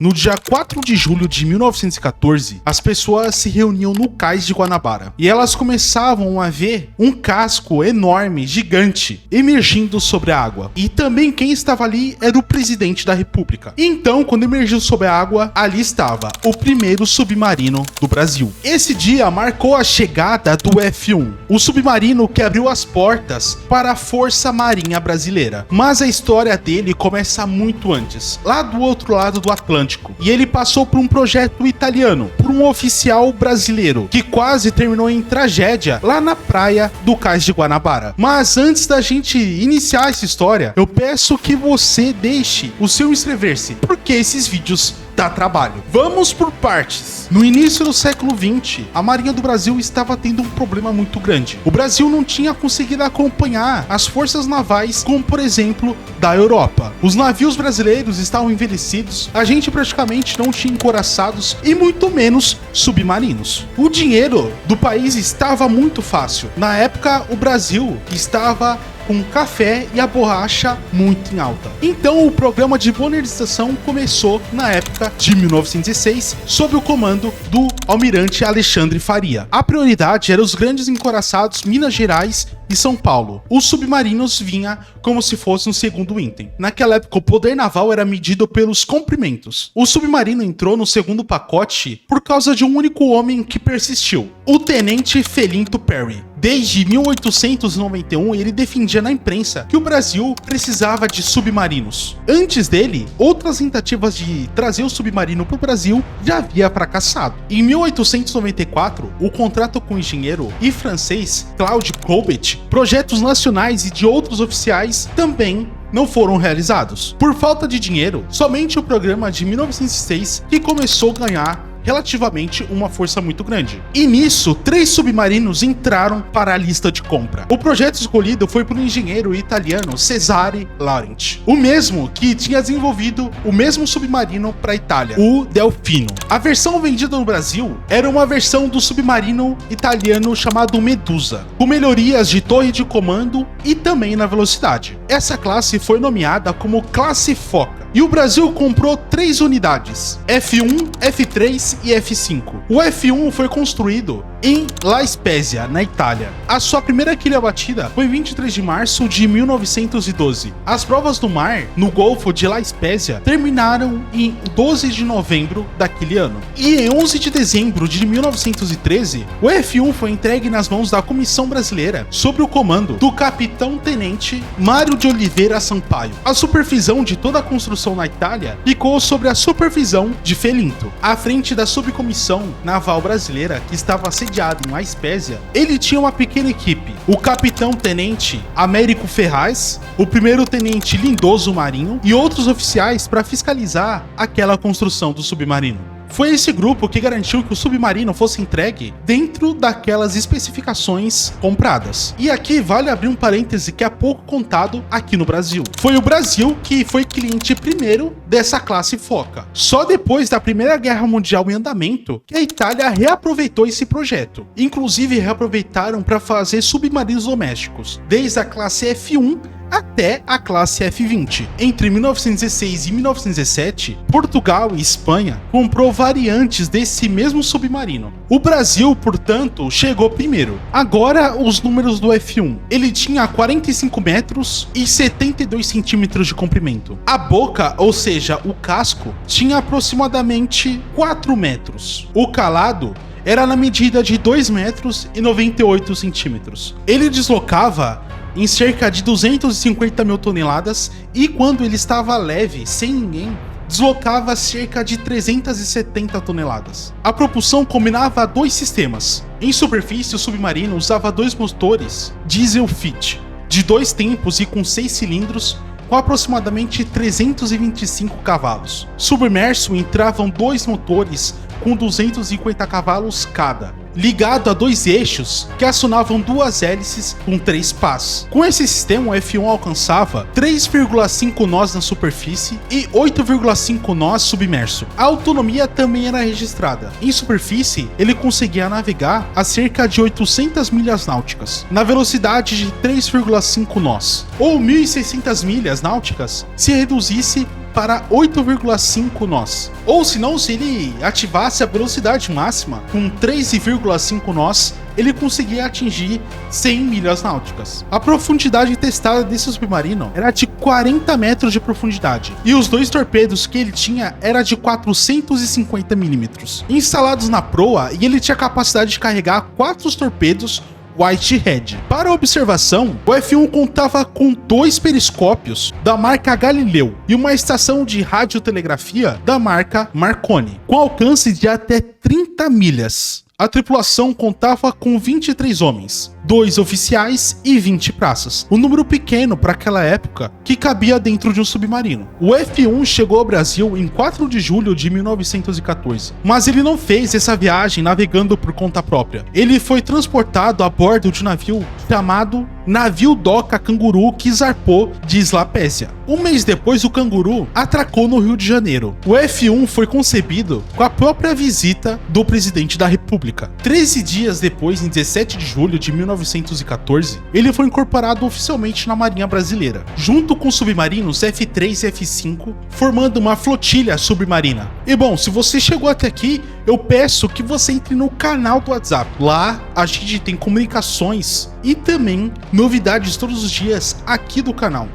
No dia 4 de julho de 1914, as pessoas se reuniam no cais de Guanabara e elas começavam a ver um casco enorme, gigante, emergindo sobre a água. E também quem estava ali era o presidente da República. Então, quando emergiu sobre a água, ali estava o primeiro submarino do Brasil. Esse dia marcou a chegada do F1, o submarino que abriu as portas para a Força Marinha Brasileira. Mas a história dele começa muito antes, lá do outro lado do Atlântico. E ele passou por um projeto italiano, por um oficial brasileiro, que quase terminou em tragédia lá na praia do Cais de Guanabara. Mas antes da gente iniciar essa história, eu peço que você deixe o seu inscrever-se, porque esses vídeos dá trabalho. Vamos por partes. No início do século XX, a Marinha do Brasil estava tendo um problema muito grande. O Brasil não tinha conseguido acompanhar as forças navais, como por exemplo, da Europa. Os navios brasileiros estavam envelhecidos, a gente praticamente não tinha encoraçados e muito menos submarinos. O dinheiro do país estava muito fácil. Na época, o Brasil estava com o café e a borracha muito em alta. Então o programa de modernização começou na época de 1906, sob o comando do almirante Alexandre Faria. A prioridade era os grandes encoraçados Minas Gerais e São Paulo. Os submarinos vinha como se fosse um segundo item. Naquela época o poder naval era medido pelos comprimentos. O submarino entrou no segundo pacote por causa de um único homem que persistiu, o tenente Felinto Perry. Desde 1891, ele defendia na imprensa que o Brasil precisava de submarinos. Antes dele, outras tentativas de trazer o submarino para o Brasil já havia fracassado. Em 1894, o contrato com o engenheiro e francês Claude Courbet, projetos nacionais e de outros oficiais também não foram realizados. Por falta de dinheiro, somente o programa de 1906 que começou a ganhar relativamente uma força muito grande. E nisso, 3 submarinos entraram para a lista de compra. O projeto escolhido foi por um engenheiro italiano Cesare Laurenti, o mesmo que tinha desenvolvido o mesmo submarino para a Itália, o Delfino. A versão vendida no Brasil era uma versão do submarino italiano chamado Medusa, com melhorias de torre de comando e também na velocidade. Essa classe foi nomeada como Classe Foca. E o Brasil comprou 3 unidades, F1, F3 e F5. O F1 foi construído em La Spezia, na Itália. A sua primeira quilha batida foi em 23 de março de 1912. As provas do mar, no Golfo de La Spezia, terminaram em 12 de novembro daquele ano. E em 11 de dezembro de 1913, o F1 foi entregue nas mãos da Comissão Brasileira, sob o comando do capitão-tenente Mário de Oliveira Sampaio. A supervisão de toda a construção na Itália ficou sobre a supervisão de Felinto. À frente da subcomissão naval brasileira, que estava sediada em La Spezia, ele tinha uma pequena equipe: o capitão-tenente Américo Ferraz, o primeiro-tenente Lindoso Marinho e outros oficiais para fiscalizar aquela construção do submarino. Foi esse grupo que garantiu que o submarino fosse entregue dentro daquelas especificações compradas. E aqui vale abrir um parêntese que é pouco contado aqui no Brasil. Foi o Brasil que foi cliente primeiro dessa classe Foca. Só depois da Primeira Guerra Mundial em andamento que a Itália reaproveitou esse projeto. Inclusive reaproveitaram para fazer submarinos domésticos, desde a classe F1 até a classe F20. Entre 1916 e 1917, Portugal e Espanha comprou variantes desse mesmo submarino. O Brasil, portanto, chegou primeiro. Agora, os números do F1. Ele tinha 45 metros e 72 centímetros de comprimento. A boca, ou seja, o casco, tinha aproximadamente 4 metros. O calado era na medida de 2 metros e 98 centímetros. Ele deslocava em cerca de 250 mil toneladas e quando ele estava leve, sem ninguém, deslocava cerca de 370 toneladas. A propulsão combinava 2 sistemas. Em superfície, o submarino usava 2 motores diesel Fit, de 2 tempos e com 6 cilindros, com aproximadamente 325 cavalos. Submerso entravam 2 motores com 250 cavalos cada, ligado a 2 eixos que acionavam 2 hélices com 3 pás. Com esse sistema, o F1 alcançava 3,5 nós na superfície e 8,5 nós submerso. A autonomia também era registrada. Em superfície, ele conseguia navegar a cerca de 800 milhas náuticas, na velocidade de 3,5 nós, ou 1.600 milhas náuticas se reduzisse para 8,5 nós. Ou se não, se ele ativasse a velocidade máxima com 13,5 nós, ele conseguia atingir 100 milhas náuticas. A profundidade testada desse submarino era de 40 metros de profundidade, e os dois torpedos que ele tinha era de 450 milímetros, instalados na proa, e ele tinha capacidade de carregar 4 torpedos Whitehead. Para observação, o F1 contava com 2 periscópios da marca Galileu e uma estação de radiotelegrafia da marca Marconi, com alcance de até 30 milhas. A tripulação contava com 23 homens, 2 oficiais e 20 praças, um número pequeno para aquela época que cabia dentro de um submarino. O F1 chegou ao Brasil em 4 de julho de 1914, mas ele não fez essa viagem navegando por conta própria. Ele foi transportado a bordo de um navio chamado Navio Doca Canguru, que zarpou de Islapésia. Um mês depois, o Canguru atracou no Rio de Janeiro. O F1 foi concebido com a própria visita do presidente da República. 13 dias depois, em 17 de julho de 1914, ele foi incorporado oficialmente na Marinha Brasileira, junto com submarinos F3 e F5, formando uma flotilha submarina. E bom, se você chegou até aqui, eu peço que você entre no canal do WhatsApp. Lá a gente tem comunicações e também novidades todos os dias aqui do canal.